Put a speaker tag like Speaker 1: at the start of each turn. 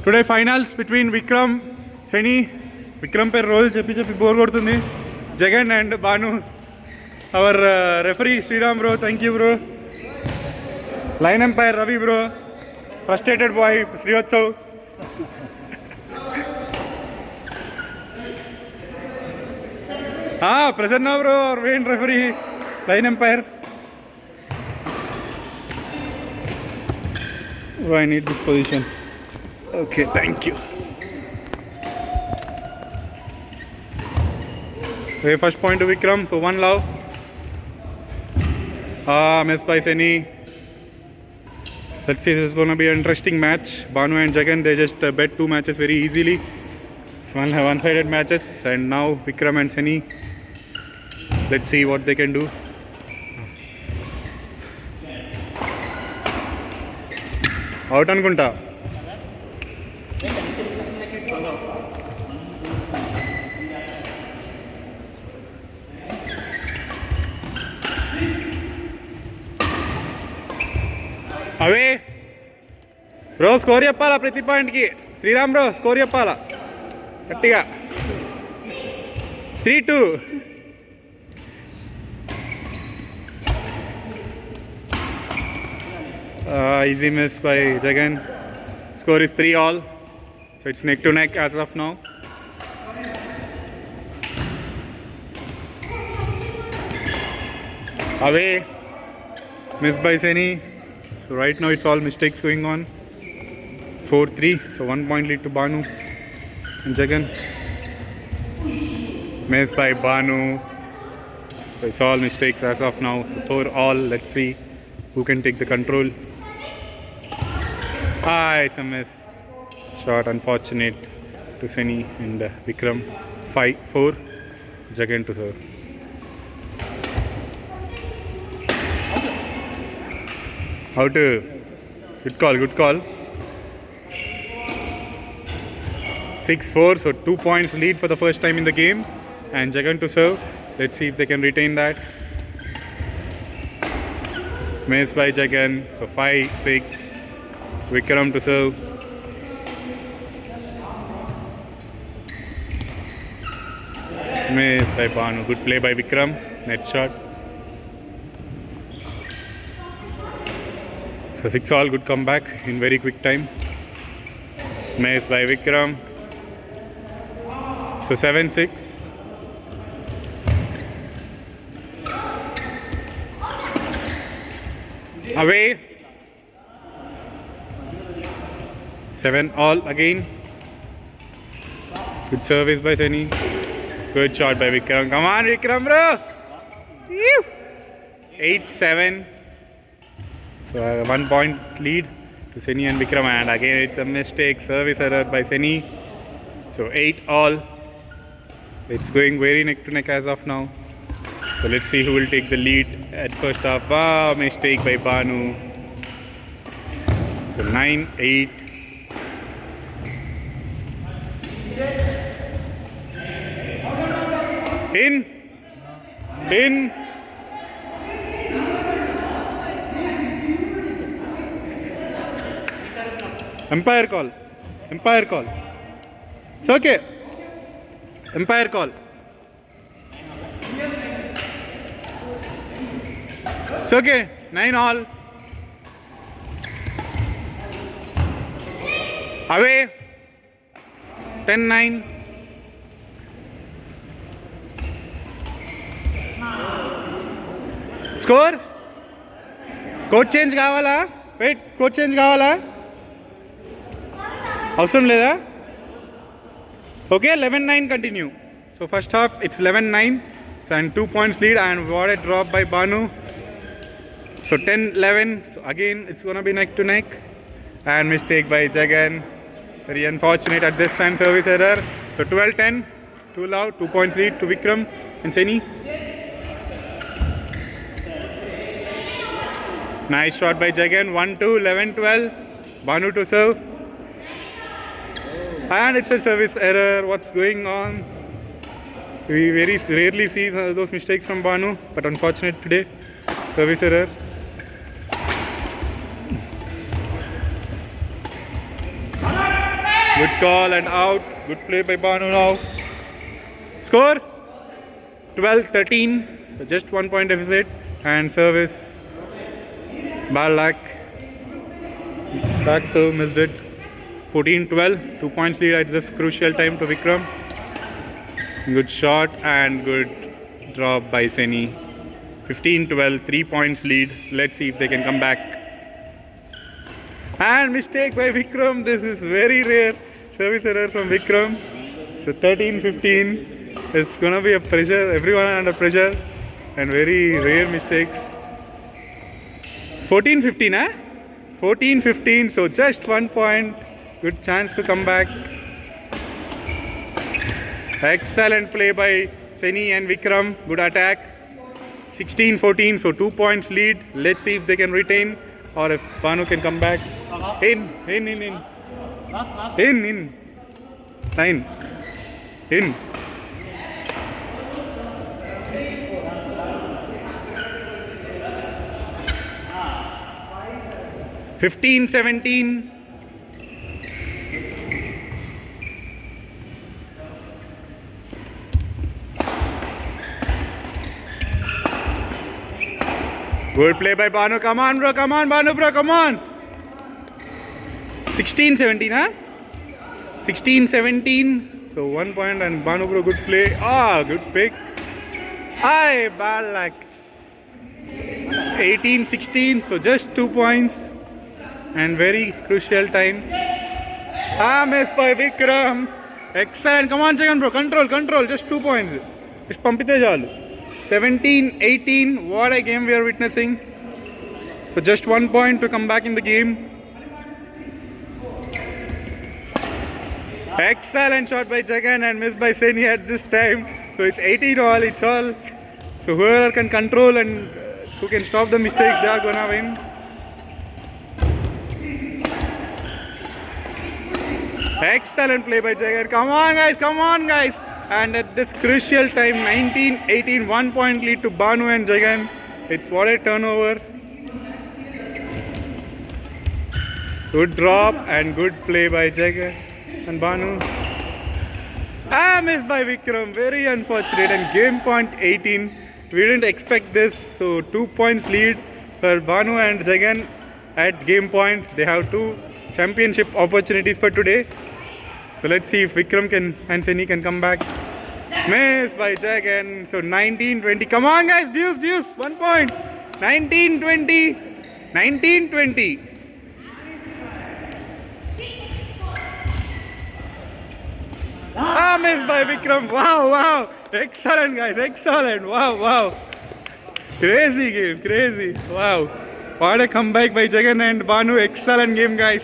Speaker 1: Today finals between Vikram Shani. Vikram పేరు రోజు చెప్పి చెప్పి బోర్ కొడుతుంది. Jagan and Bhanu. Our referee Sriram bro, thank you bro. Line umpire Ravi bro. Frustrated boy Srivatsav. Prasanna bro, main referee, line umpire. I need this position. Okay, thank you. Okay, first point to Vikram, so 1 love. Miss by Seni. Let's see, this is going to be an interesting match. Banu and Jagan, they just bet 2 matches very easily. One-sided matches, and now Vikram and Seni. Let's see what they can do. Out అనుకుంటా. అవే bro score చెప్పాలా ప్రతి పాయింట్కి. Sriram bro score చెప్పాలా గట్టిగా. 3-2. Easy miss by Jagan. Score is 3-all. So it's neck to neck as of now. Away. Miss by Seni. So right now it's all mistakes going on. 4-3. So 1 point lead to Banu and Jagan. Miss by Banu. So it's all mistakes as of now. So 4-all. Let's see who can take the control. It's a miss. Shot unfortunate to Seni and Vikram. 5-4. Jagan to serve. Out. Good call, good call. 6-4. So 2 points lead for the first time in the game. And Jagan to serve. Let's see if they can retain that. Miss by Jagan. So 5-6. Vikram to serve. Miss by Banu. Good play by Vikram. Net shot. So 6-all. Good comeback in very quick time. Miss by Vikram. So 7-6. Away. 7-all again. Good service by Seni. Good shot by Vikram. Come on, Vikram, bro. 8-7. So 1 point lead to Seni and Vikram. And again, it's a mistake. Service error by Seni. So 8-all. It's going very neck to neck as of now. So let's see who will take the lead at first half. Mistake by Banu. So 9-8. In. Umpire call. It's okay. Umpire call. It's okay. 9-all. Away. 10-9. Score change కావాలా? Wait, score change కావాలా? అవసరం లేదా? Okay, 11-9 continue. So first half it's 11-9 and 2 points lead, and what a drop by Banu. So 10-11. So again it's gonna be neck to neck, and mistake by Jagan. Very unfortunate at this time, service error. So 12-10. Too loud. 2 points lead to Vikram and Seni. Nice shot by Jagan. 1-2. 11-12. Banu to serve. And it's a service error. What's going on? We very rarely see those mistakes from Banu, but unfortunate today. Service error. Good call and out. Good play by Banu now. Score 12-13. So just 1 point deficit. And service. Bad luck. Back serve missed it. 14-12. 2 points lead at this crucial time to Vikram. Good shot and good drop by Seni. 15-12. 3 points lead. Let's see if they can come back. And mistake by Vikram. This is very rare. Service error from Vikram. So 13-15. It's gonna be a pressure. Everyone under pressure. And very rare mistakes. 14-15, eh? 14-15. So just 1 point. Good chance to come back. Excellent play by Seni and Vikram. Good attack. 16-14. So 2 points lead. Let's see if they can retain or if Banu can come back. In. In. 9. In. Fifteen, 17. Good play by Banu. Come on, bro. Come on, Banu, bro. Come on. 16-17, huh? 16-17. So 1 point and Banu, bro. Good play. Good pick. Aye, bad luck. 18-16. So just 2 points. And very crucial time. Missed by Vikram. Excellent. Come on, Jagan, bro. Control. Just 2 points. Just pump it all. 17-18. What a game we are witnessing. So just 1 point to come back in the game. Excellent shot by Jagan and missed by Seni at this time. So it's 18 all. It's all. So whoever can control and who can stop the mistakes, they are gonna win. Excellent play by Jagan. Come on guys. And at this crucial time, 19-18, 1 point lead to Banu and Jagan. It's what a turnover. Good drop and good play by Jagan and Banu. Missed by Vikram. Very unfortunate. And game point 18. We didn't expect this. So 2 points lead for Banu and Jagan at game point. They have 2 championship opportunities for today. So let's see if Vikram and Seni can come back. Missed by Jagan. So 19-20. Come on guys, Deuce. 1 point. 19-20. 19-20. Missed by Vikram. Wow. Excellent guys, excellent. Wow. Crazy game, crazy. Wow. What a comeback by Jagan and Banu. Excellent game guys.